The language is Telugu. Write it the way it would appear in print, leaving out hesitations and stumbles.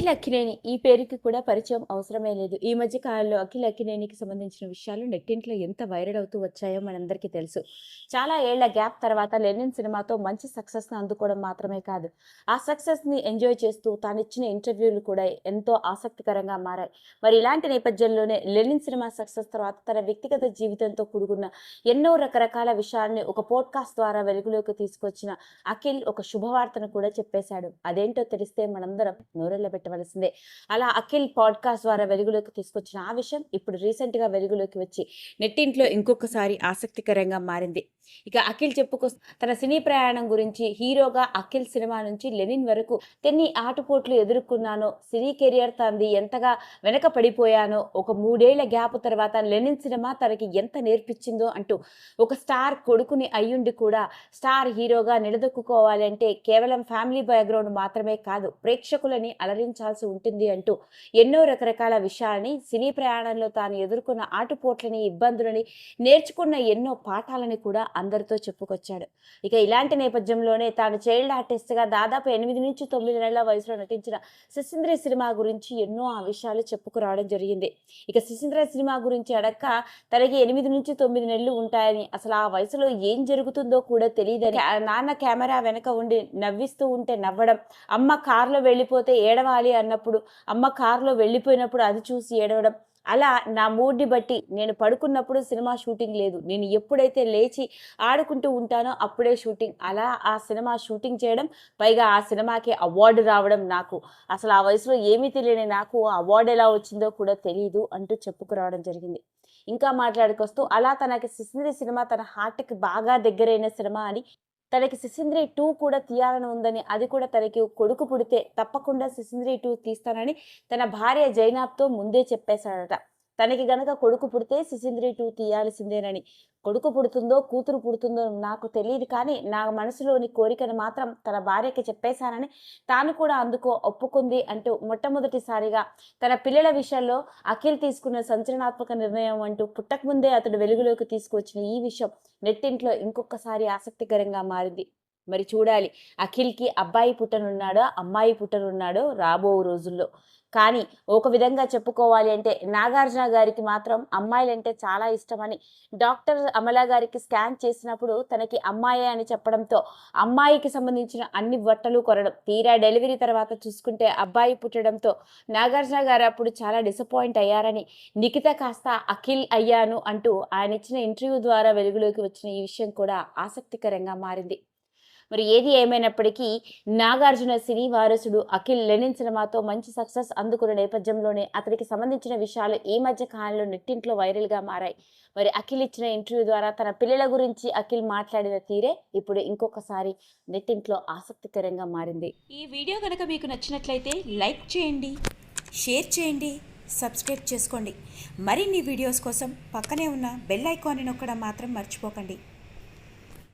అఖిల్ అక్కినేని ఈ పేరుకి కూడా పరిచయం అవసరమే లేదు. ఈ మధ్య కాలంలో అఖిల్ అక్కినేనికి సంబంధించిన విషయాలు నెట్టింట్లో ఎంత వైరల్ అవుతూ వచ్చాయో మనందరికీ తెలుసు. చాలా ఏళ్ల గ్యాప్ తర్వాత 'లెనిన్' సినిమాతో మంచి సక్సెస్‌ని అందుకోవడం మాత్రమే కాదు, ఆ సక్సెస్‌ని ఎంజాయ్ చేస్తూ తానిచ్చిన ఇంటర్వ్యూలు కూడా ఎంతో ఆసక్తికరంగా మారాయి. మరి ఇలాంటి నేపథ్యంలోనే 'లెనిన్' సినిమా సక్సెస్ తర్వాత తన వ్యక్తిగత జీవితంతో కూడుకున్న ఎన్నో రకరకాల విషయాల్ని ఒక పోడ్కాస్ట్ ద్వారా వెలుగులోకి తీసుకొచ్చిన అఖిల్ ఒక శుభవార్తను కూడా చెప్పేశాడు. అదేంటో తెలిస్తే మనందరం పెట్టవలసిందే. అలా అఖిల్ పాడ్కాస్ట్ ద్వారా వెలుగులోకి తీసుకొచ్చిన ఆ విషయం ఇప్పుడు రీసెంట్‌గా వెలుగులోకి వచ్చి నెట్టింట్లో ఇంకొకసారి ఆసక్తికరంగా మారింది. ఇక అఖిల్ తన సినీ ప్రయాణం గురించి, హీరోగా అఖిల్ సినిమా నుంచి 'లెనిన్' వరకు ఎన్ని ఆటుపోట్లు ఎదుర్కొన్నానో, సినీ కెరియర్ తంది ఎంతగా వెనక పడిపోయానో, ఒక 3 ఏళ్ల గ్యాప్ తర్వాత 'లెనిన్' సినిమా తనకి ఎంత నేర్పించిందో అంటూ, ఒక స్టార్ కొడుకుని అయ్యుండి కూడా స్టార్ హీరోగా నిలదొక్కుకోవాలంటే కేవలం ఫ్యామిలీ బ్యాక్‌గ్రౌండ్ మాత్రమే కాదు, ప్రేక్షకులని అలరించాల్సి ఉంటుంది అంటూ ఎన్నో రకరకాల విషయాలని, సినీ ప్రయాణంలో తాను ఎదుర్కొన్న ఆటుపోట్లని, ఇబ్బందులని, నేర్చుకున్న ఎన్నో పాఠాలని కూడా అందరితో చెప్పుకొచ్చాడు. ఇక ఇలాంటి నేపథ్యంలోనే తాను చైల్డ్ ఆర్టిస్ట్‌గా దాదాపు 8-9 నెలల వయసులో నటించిన 'సిసింద్రి' సినిమా గురించి ఎన్నో ఆ విషయాలు చెప్పుకురావడం జరిగింది. ఇక 'సిసింద్రి' సినిమా గురించి అడక్క తనకి 8-9 నెలలు ఉంటాయని, అసలు ఆ వయసులో ఏం జరుగుతుందో కూడా తెలీదని, నాన్న కెమెరా వెనక ఉండి నవ్విస్తూ ఉంటే నవ్వడం, అమ్మ కారులో వెళ్ళిపోతే ఏడవాలి అన్నప్పుడు అమ్మ కారులో వెళ్ళిపోయినప్పుడు అది చూసి ఏడవడం, అలా నా మూడ్‌ని బట్టి నేను పడుకున్నప్పుడు సినిమా షూటింగ్ లేదు, నేను ఎప్పుడైతే లేచి ఆడుకుంటూ ఉంటానో అప్పుడే షూటింగ్, అలా ఆ సినిమా షూటింగ్ చేయడం, పైగా ఆ సినిమాకి అవార్డు రావడం, నాకు అసలు ఆ వయసులో ఏమీ తెలియని నాకు అవార్డు ఎలా వచ్చిందో కూడా తెలీదు అంటూ చెప్పుకురావడం జరిగింది. ఇంకా మాట్లాడుకొస్తూ అలా తనకి 'సిసింద్రి' సినిమా తన హార్ట్‌కి బాగా దగ్గరైన సినిమా అని, తనకి 'సిసింద్రి 2' కూడా తీయాలని ఉందని, అది కూడా తనకి కొడుకు పుడితే తప్పకుండా 'సిసింద్రి 2' తీస్తానని తన భార్య జైనాబ్‌తో ముందే చెప్పేశాడట. తనకి గనక కొడుకు పుడితే 'సిసింద్రి 2' తీయాల్సిందేనని. కొడుకు పుడుతుందో, కూతురు పుడుతుందో నాకు తెలీదు కానీ, నా మనసులోని కోరికను మాత్రం తన భార్యకి చెప్పేశానని, తాను కూడా అందుకు ఒప్పుకుంది అంటూ మొట్టమొదటిసారిగా తన పిల్లల విషయంలో అఖిల్ తీసుకున్న సంచలనాత్మక నిర్ణయం అంటూ పుట్టకముందే అతడు వెలుగులోకి తీసుకువచ్చిన ఈ విషయం నెట్టింట్లో ఇంకొకసారి ఆసక్తికరంగా మారింది. మరి చూడాలి, అఖిల్‌కి అబ్బాయి పుట్టనున్నాడో, అమ్మాయి పుట్టనున్నాడో రాబో రోజుల్లో. కానీ ఒక విధంగా చెప్పుకోవాలి అంటే, నాగార్జున గారికి మాత్రం అమ్మాయిలంటే చాలా ఇష్టమని, డాక్టర్ అమల గారికి స్కాన్ చేసినప్పుడు తనకి అమ్మాయే అని చెప్పడంతో అమ్మాయికి సంబంధించిన అన్ని బట్టలు కొనడం, తీరా డెలివరీ తర్వాత చూసుకుంటే అబ్బాయి పుట్టడంతో నాగార్జున గారు అప్పుడు చాలా డిసప్పాయింట్ అయ్యారని, నిఖిత కాస్త అఖిల్ అయ్యాను అంటూ ఆయన ఇచ్చిన ఇంటర్వ్యూ ద్వారా వెలుగులోకి వచ్చిన ఈ విషయం కూడా ఆసక్తికరంగా మారింది. మరి ఏది ఏమైనప్పటికీ నాగార్జున సినీ వారసుడు అఖిల్ 'లెనిన్' సినిమాతో మంచి సక్సెస్ అందుకున్న నేపథ్యంలోనే అతనికి సంబంధించిన విషయాలు ఈ మధ్య కాలంలో నెట్టింట్లో వైరల్‌గా మారాయి. మరి అఖిల్ ఇచ్చిన ఇంటర్వ్యూ ద్వారా తన పిల్లల గురించి అఖిల్ మాట్లాడిన తీరే ఇప్పుడు ఇంకొకసారి నెట్టింట్లో ఆసక్తికరంగా మారింది. ఈ వీడియో కనుక మీకు నచ్చినట్లయితే లైక్ చేయండి, షేర్ చేయండి, సబ్స్క్రైబ్ చేసుకోండి. మరిన్ని వీడియోస్ కోసం పక్కనే ఉన్న బెల్ ఐకాన్ని నొక్కడం మాత్రం మర్చిపోకండి.